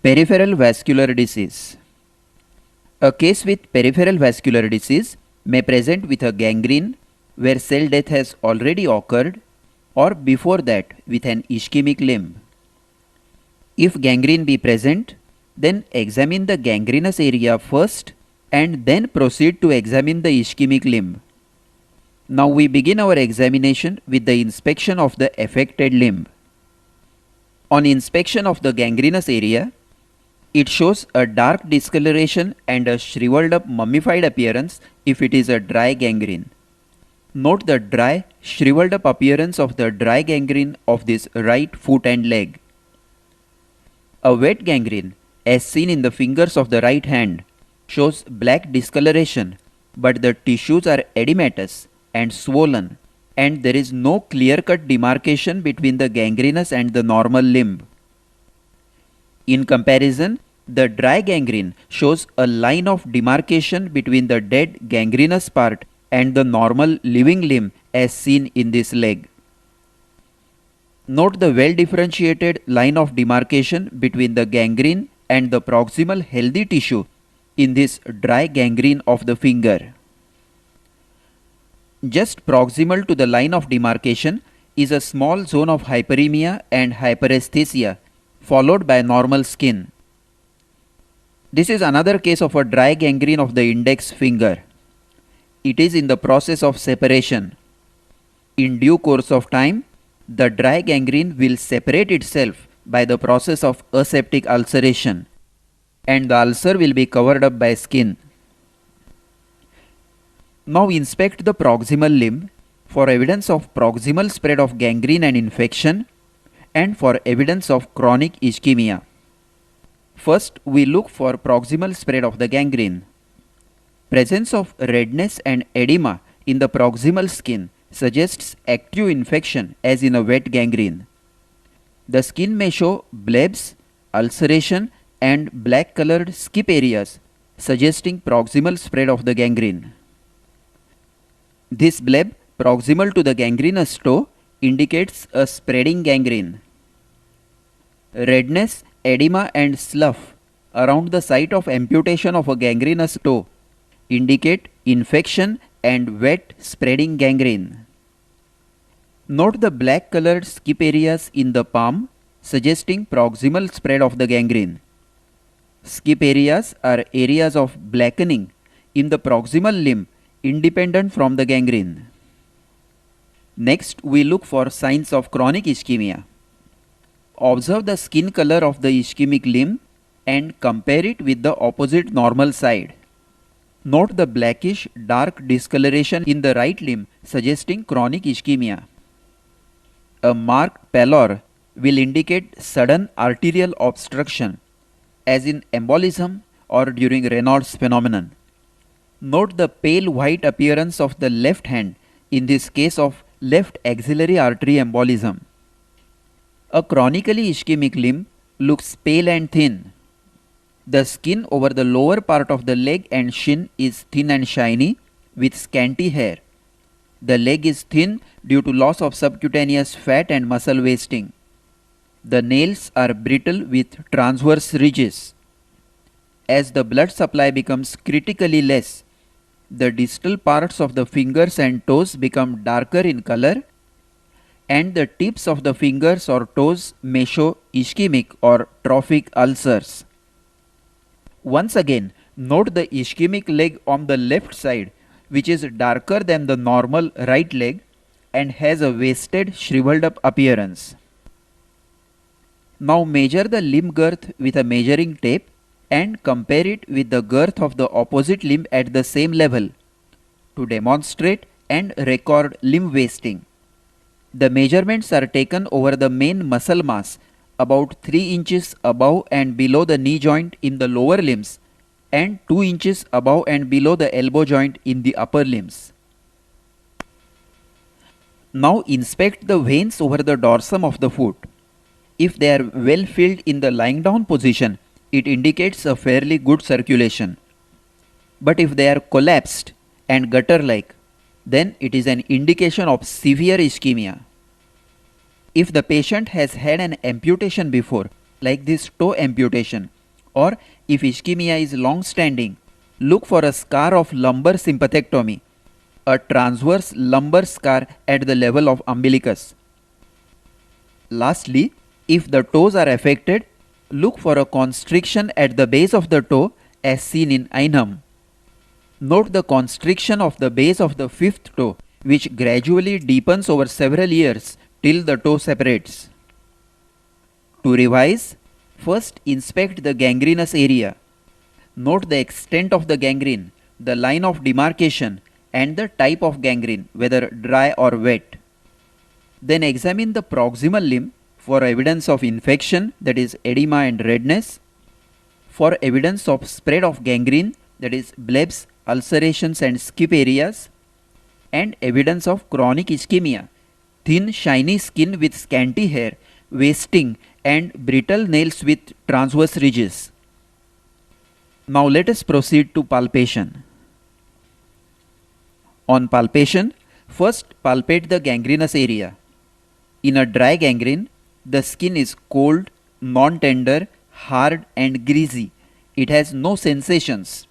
Peripheral vascular disease. A case with peripheral vascular disease may present with a gangrene where cell death has already occurred, or before that with an ischemic limb. If gangrene be present, then examine the gangrenous area first and then proceed to examine the ischemic limb. Now we begin our examination with the inspection of the affected limb. On inspection of the gangrenous area, it shows a dark discoloration and a shriveled up mummified appearance if it is a dry gangrene. Note the dry, shriveled up appearance of the dry gangrene of this right foot and leg. A wet gangrene, as seen in the fingers of the right hand, shows black discoloration, but the tissues are edematous and swollen, and there is no clear-cut demarcation between the gangrenous and the normal limb. In comparison, the dry gangrene shows a line of demarcation between the dead gangrenous part and the normal living limb as seen in this leg. Note the well-differentiated line of demarcation between the gangrene and the proximal healthy tissue in this dry gangrene of the finger. Just proximal to the line of demarcation is a small zone of hyperemia and hyperesthesia, followed by normal skin. This is another case of a dry gangrene of the index finger. It is in the process of separation. In due course of time, the dry gangrene will separate itself by the process of aseptic ulceration, and the ulcer will be covered up by skin. Now inspect the proximal limb for evidence of proximal spread of gangrene and infection, and for evidence of chronic ischemia. First, we look for proximal spread of the gangrene. Presence of redness and edema in the proximal skin suggests active infection as in a wet gangrene. The skin may show blebs, ulceration and black colored skip areas suggesting proximal spread of the gangrene. This bleb proximal to the gangrenous toe indicates a spreading gangrene. Redness, edema and slough around the site of amputation of a gangrenous toe indicate infection and wet spreading gangrene. Note the black colored skip areas in the palm suggesting proximal spread of the gangrene. Skip areas are areas of blackening in the proximal limb independent from the gangrene. Next, we look for signs of chronic ischemia. Observe the skin color of the ischemic limb and compare it with the opposite normal side. Note the blackish dark discoloration in the right limb suggesting chronic ischemia. A marked pallor will indicate sudden arterial obstruction, as in embolism or during Raynaud's phenomenon. Note the pale white appearance of the left hand in this case of left axillary artery embolism. A chronically ischemic limb looks pale and thin. The skin over the lower part of the leg and shin is thin and shiny with scanty hair. The leg is thin due to loss of subcutaneous fat and muscle wasting. The nails are brittle with transverse ridges. As the blood supply becomes critically less, the distal parts of the fingers and toes become darker in color, and the tips of the fingers or toes may show ischemic or trophic ulcers. Once again, note the ischemic leg on the left side, which is darker than the normal right leg and has a wasted, shriveled up appearance. Now measure the limb girth with a measuring tape and compare it with the girth of the opposite limb at the same level to demonstrate and record limb wasting. The measurements are taken over the main muscle mass about 3 inches above and below the knee joint in the lower limbs and 2 inches above and below the elbow joint in the upper limbs. Now inspect the veins over the dorsum of the foot. If they are well filled in the lying down position, it indicates a fairly good circulation. But if they are collapsed and gutter-like, then it is an indication of severe ischemia. If the patient has had an amputation before, like this toe amputation, or if ischemia is long standing, look for a scar of lumbar sympathectomy, a transverse lumbar scar at the level of umbilicus. Lastly, if the toes are affected, look for a constriction at the base of the toe as seen in Einham. Note the constriction of the base of the fifth toe, which gradually deepens over several years till the toe separates. To revise, first inspect the gangrenous area. Note the extent of the gangrene, the line of demarcation, and the type of gangrene, whether dry or wet. Then examine the proximal limb for evidence of infection, that is edema and redness, for evidence of spread of gangrene, that is blebs, ulcerations and skip areas, and evidence of chronic ischemia, thin shiny skin with scanty hair, wasting and brittle nails with transverse ridges. Now let us proceed to palpation. On palpation, first palpate the gangrenous area. In a dry gangrene, the skin is cold, non-tender, hard and greasy. It has no sensations.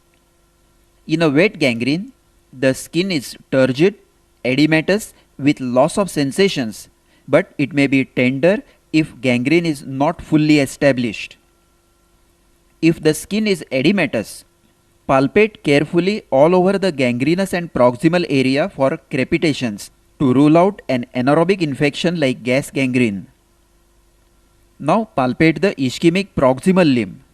In a wet gangrene, the skin is turgid, edematous with loss of sensations, but it may be tender if gangrene is not fully established. If the skin is edematous, palpate carefully all over the gangrenous and proximal area for crepitations to rule out an anaerobic infection like gas gangrene. Now palpate the ischemic proximal limb.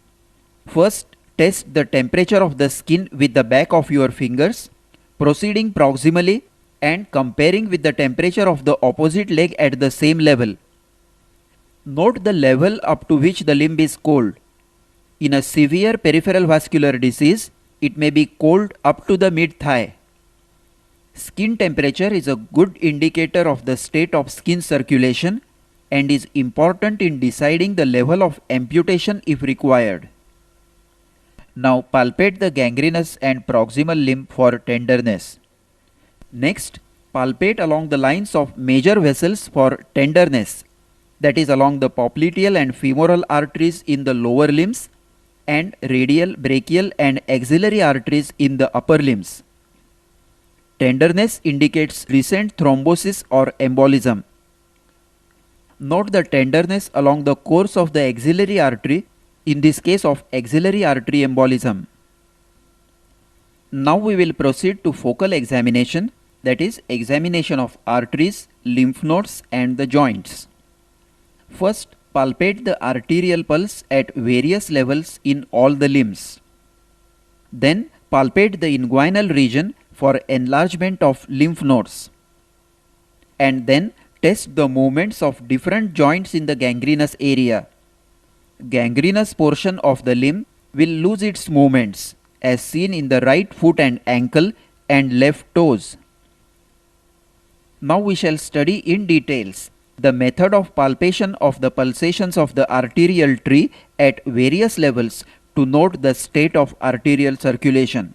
First, test the temperature of the skin with the back of your fingers, proceeding proximally and comparing with the temperature of the opposite leg at the same level. Note the level up to which the limb is cold. In a severe peripheral vascular disease, it may be cold up to the mid-thigh. Skin temperature is a good indicator of the state of skin circulation and is important in deciding the level of amputation if required. Now palpate the gangrenous and proximal limb for tenderness. Next, palpate along the lines of major vessels for tenderness, that is along the popliteal and femoral arteries in the lower limbs and radial, brachial and axillary arteries in the upper limbs. Tenderness indicates recent thrombosis or embolism. Note the tenderness along the course of the axillary artery in this case of axillary artery embolism. Now we will proceed to focal examination, that is examination of arteries, lymph nodes and the joints. First, palpate the arterial pulse at various levels in all the limbs. Then palpate the inguinal region for enlargement of lymph nodes. And then test the movements of different joints in the gangrenous area. Gangrenous portion of the limb will lose its movements as seen in the right foot and ankle and left toes. Now we shall study in details the method of palpation of the pulsations of the arterial tree at various levels to note the state of arterial circulation.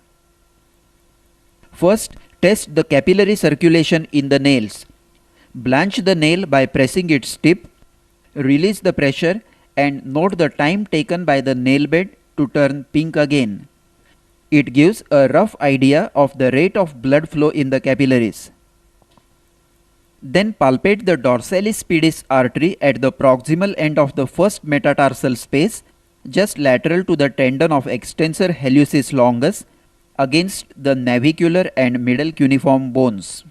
First, test the capillary circulation in the nails. Blanch the nail by pressing its tip, release the pressure and note the time taken by the nail bed to turn pink again. It gives a rough idea of the rate of blood flow in the capillaries. Then palpate the dorsalis pedis artery at the proximal end of the first metatarsal space, just lateral to the tendon of extensor hallucis longus, against the navicular and middle cuneiform bones.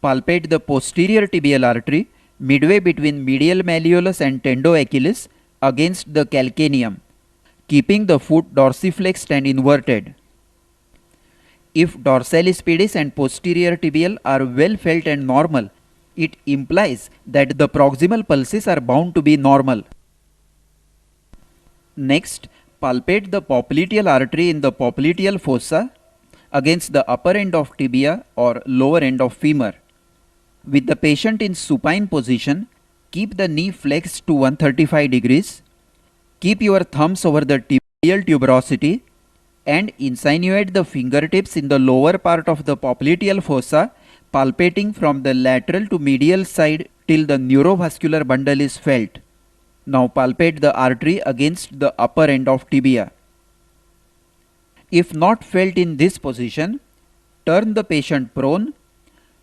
Palpate the posterior tibial artery midway between medial malleolus and tendoachilles against the calcaneum, keeping the foot dorsiflexed and inverted. If dorsalis pedis and posterior tibial are well felt and normal, it implies that the proximal pulses are bound to be normal. Next, palpate the popliteal artery in the popliteal fossa against the upper end of tibia or lower end of femur. With the patient in supine position, keep the knee flexed to 135 degrees. Keep your thumbs over the tibial tuberosity and insinuate the fingertips in the lower part of the popliteal fossa, palpating from the lateral to medial side till the neurovascular bundle is felt. Now palpate the artery against the upper end of tibia. If not felt in this position, turn the patient prone,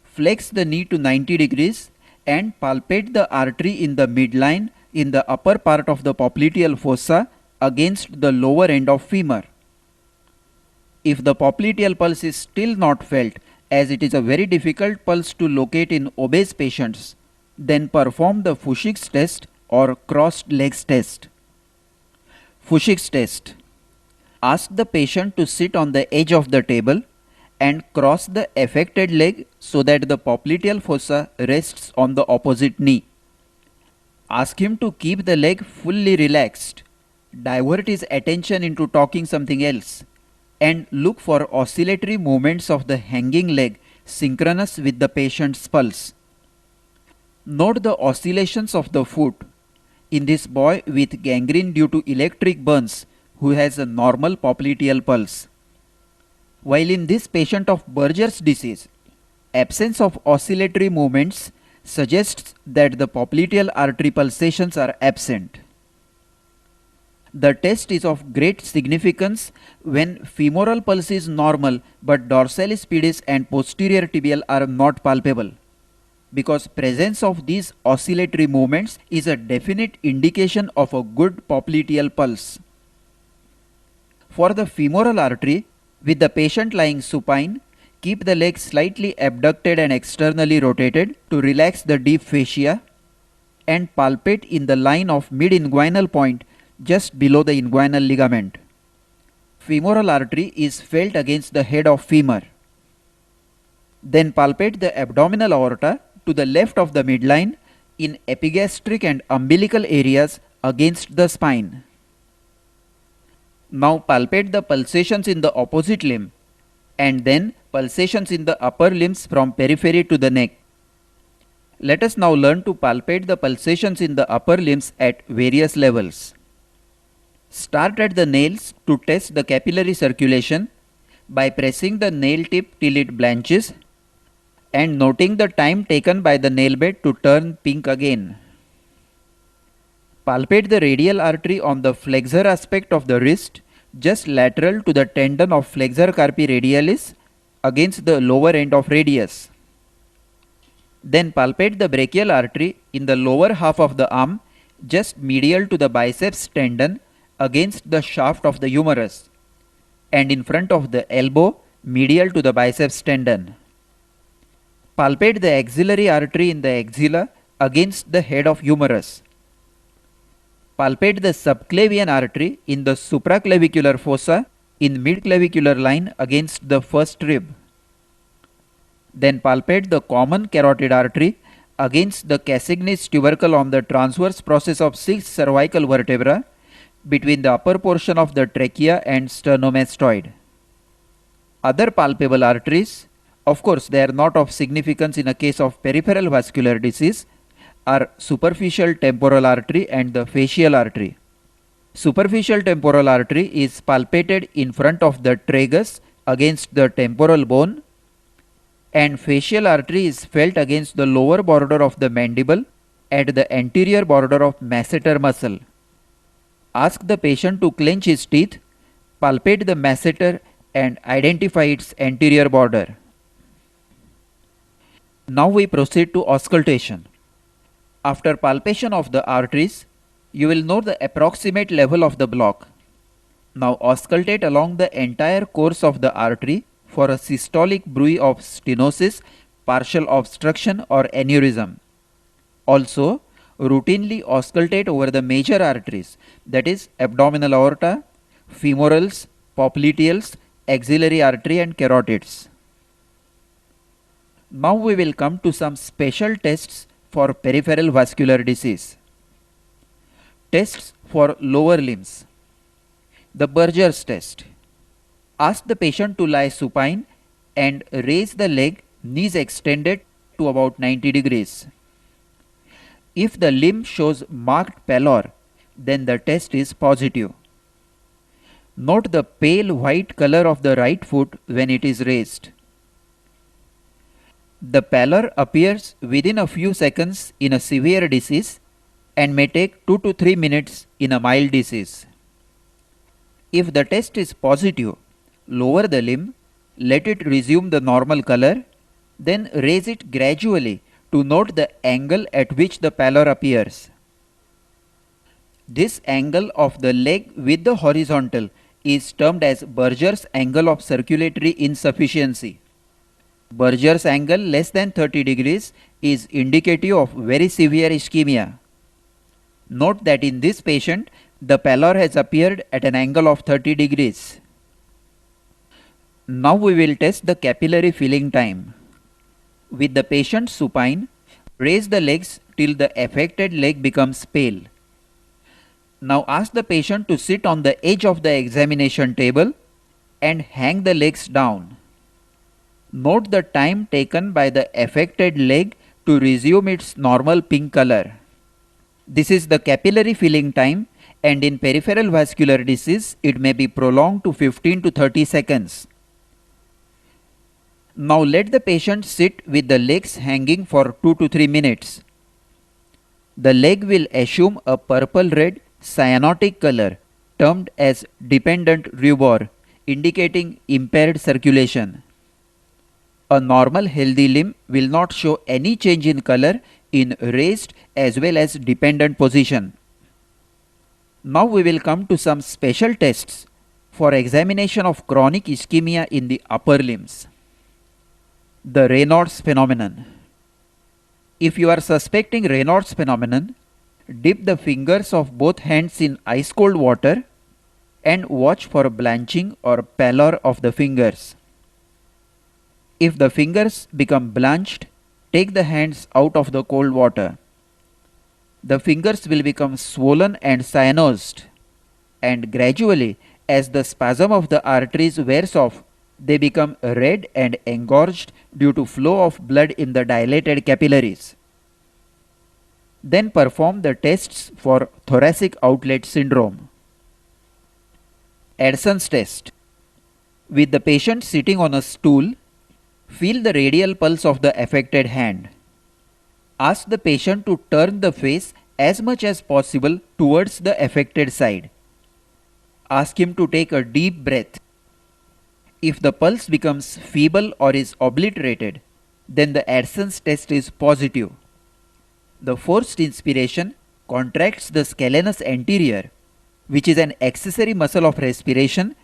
flex the knee to 90 degrees and palpate the artery in the midline in the upper part of the popliteal fossa against the lower end of femur. If the popliteal pulse is still not felt, as it is a very difficult pulse to locate in obese patients, then perform the Fuchs test or crossed legs test. Fuchs test. Ask the patient to sit on the edge of the table and cross the affected leg so that the popliteal fossa rests on the opposite knee. Ask him to keep the leg fully relaxed, divert his attention into talking something else, and look for oscillatory movements of the hanging leg synchronous with the patient's pulse. Note the oscillations of the foot in this boy with gangrene due to electric burns who has a normal popliteal pulse. While in this patient of Buerger's disease, absence of oscillatory movements suggests that the popliteal artery pulsations are absent. The test is of great significance when femoral pulse is normal but dorsalis pedis and posterior tibial are not palpable, because presence of these oscillatory movements is a definite indication of a good popliteal pulse. For the femoral artery, with the patient lying supine, keep the leg slightly abducted and externally rotated to relax the deep fascia and palpate in the line of mid-inguinal point just below the inguinal ligament. Femoral artery is felt against the head of femur. Then palpate the abdominal aorta to the left of the midline in epigastric and umbilical areas against the spine. Now palpate the pulsations in the opposite limb and then pulsations in the upper limbs from periphery to the neck. Let us now learn to palpate the pulsations in the upper limbs at various levels. Start at the nails to test the capillary circulation by pressing the nail tip till it blanches and noting the time taken by the nail bed to turn pink again. Palpate the radial artery on the flexor aspect of the wrist just lateral to the tendon of flexor carpi radialis against the lower end of radius. Then palpate the brachial artery in the lower half of the arm just medial to the biceps tendon against the shaft of the humerus and in front of the elbow medial to the biceps tendon. Palpate the axillary artery in the axilla against the head of humerus. Palpate the subclavian artery in the supraclavicular fossa in midclavicular line against the first rib. Then palpate the common carotid artery against the Cassagnes tubercle on the transverse process of 6 cervical vertebra between the upper portion of the trachea and sternomastoid. Other palpable arteries, of course they are not of significance in a case of peripheral vascular disease, are superficial temporal artery and the facial artery. Superficial temporal artery is palpated in front of the tragus against the temporal bone, and facial artery is felt against the lower border of the mandible at the anterior border of masseter muscle. Ask the patient to clench his teeth, palpate the masseter and identify its anterior border. Now we proceed to auscultation. After palpation of the arteries, you will know the approximate level of the block. Now auscultate along the entire course of the artery for a systolic bruit of stenosis, partial obstruction or aneurysm. Also, routinely auscultate over the major arteries, that is abdominal aorta, femorals, popliteals, axillary artery and carotids. Now we will come to some special tests for peripheral vascular disease. Tests for lower limbs. The Buerger's test. Ask the patient to lie supine and raise the leg, knees extended to about 90 degrees. If the limb shows marked pallor, then the test is positive. Note the pale white color of the right foot when it is raised. The pallor appears within a few seconds in a severe disease and may take 2 to 3 minutes in a mild disease. If the test is positive, lower the limb, let it resume the normal color, then raise it gradually to note the angle at which the pallor appears. This angle of the leg with the horizontal is termed as Berger's angle of circulatory insufficiency. Berger's angle less than 30 degrees is indicative of very severe ischemia. Note that in this patient, the pallor has appeared at an angle of 30 degrees. Now we will test the capillary filling time. With the patient supine, raise the legs till the affected leg becomes pale. Now ask the patient to sit on the edge of the examination table and hang the legs down. Note the time taken by the affected leg to resume its normal pink color. This is the capillary filling time, and in peripheral vascular disease it may be prolonged to 15 to 30 seconds. Now let the patient sit with the legs hanging for 2 to 3 minutes. The leg will assume a purple-red cyanotic color termed as dependent rubor, indicating impaired circulation. A normal healthy limb will not show any change in color in raised as well as dependent position. Now we will come to some special tests for examination of chronic ischemia in the upper limbs. The Raynaud's phenomenon. If you are suspecting Raynaud's phenomenon, dip the fingers of both hands in ice cold water and watch for blanching or pallor of the fingers. If the fingers become blanched, take the hands out of the cold water. The fingers will become swollen and cyanosed, and gradually, as the spasm of the arteries wears off, they become red and engorged due to flow of blood in the dilated capillaries. Then perform the tests for thoracic outlet syndrome. Adson's test. With the patient sitting on a stool, feel the radial pulse of the affected hand. Ask the patient to turn the face as much as possible towards the affected side. Ask him to take a deep breath. If the pulse becomes feeble or is obliterated, then the Adson's test is positive. The forced inspiration contracts the scalenus anterior, which is an accessory muscle of respiration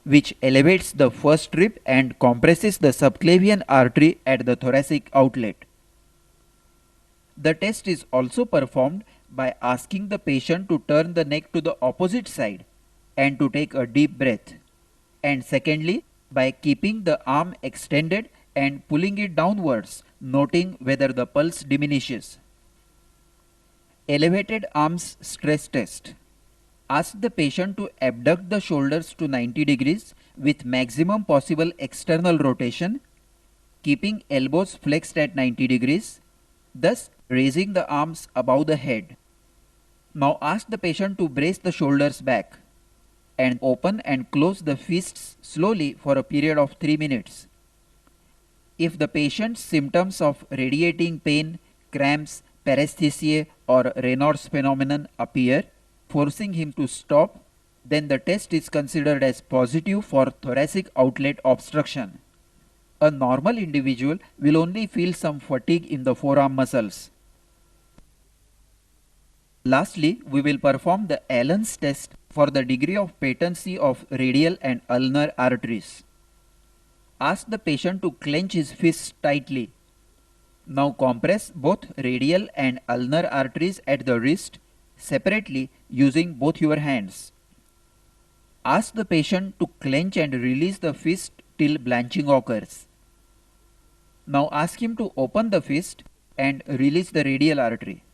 which elevates the first rib and compresses the subclavian artery at the thoracic outlet. The test is also performed by asking the patient to turn the neck to the opposite side and to take a deep breath, and secondly by keeping the arm extended and pulling it downwards, noting whether the pulse diminishes. Elevated arms stress test. Ask the patient to abduct the shoulders to 90 degrees with maximum possible external rotation, keeping elbows flexed at 90 degrees, thus raising the arms above the head. Now ask the patient to brace the shoulders back and open and close the fists slowly for a period of 3 minutes. If the patient's symptoms of radiating pain, cramps, paresthesiae or Raynaud's phenomenon appear, forcing him to stop, then the test is considered as positive for thoracic outlet obstruction. A normal individual will only feel some fatigue in the forearm muscles. Lastly, we will perform the Allen's test for the degree of patency of radial and ulnar arteries. Ask the patient to clench his fists tightly. Now compress both radial and ulnar arteries at the wrist separately using both your hands. Ask the patient to clench and release the fist till blanching occurs. Now ask him to open the fist and release the radial artery.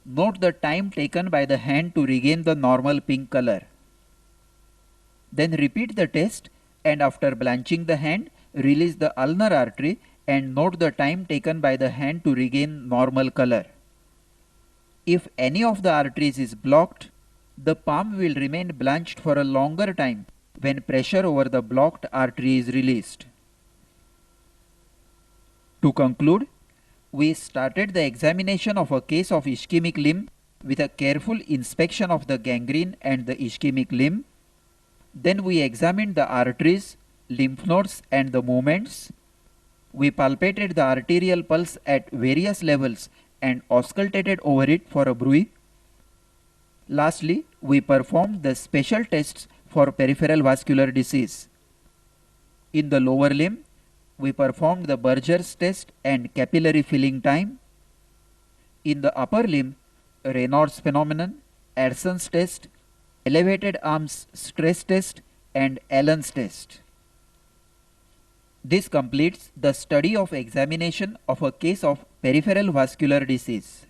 Note the time taken by the hand to regain the normal pink color. Then repeat the test, and after blanching the hand, release the ulnar artery and note the time taken by the hand to regain normal color. If any of the arteries is blocked, the palm will remain blanched for a longer time when pressure over the blocked artery is released. To conclude, we started the examination of a case of ischemic limb with a careful inspection of the gangrene and the ischemic limb. Then we examined the arteries, lymph nodes and the movements. We palpated the arterial pulse at various levels and auscultated over it for a bruit. Lastly, we performed the special tests for peripheral vascular disease. In the lower limb, we performed the Berger's test and capillary filling time. In the upper limb, Raynaud's phenomenon, Adson's test, elevated arms stress test and Allen's test. This completes the study of examination of a case of peripheral vascular disease.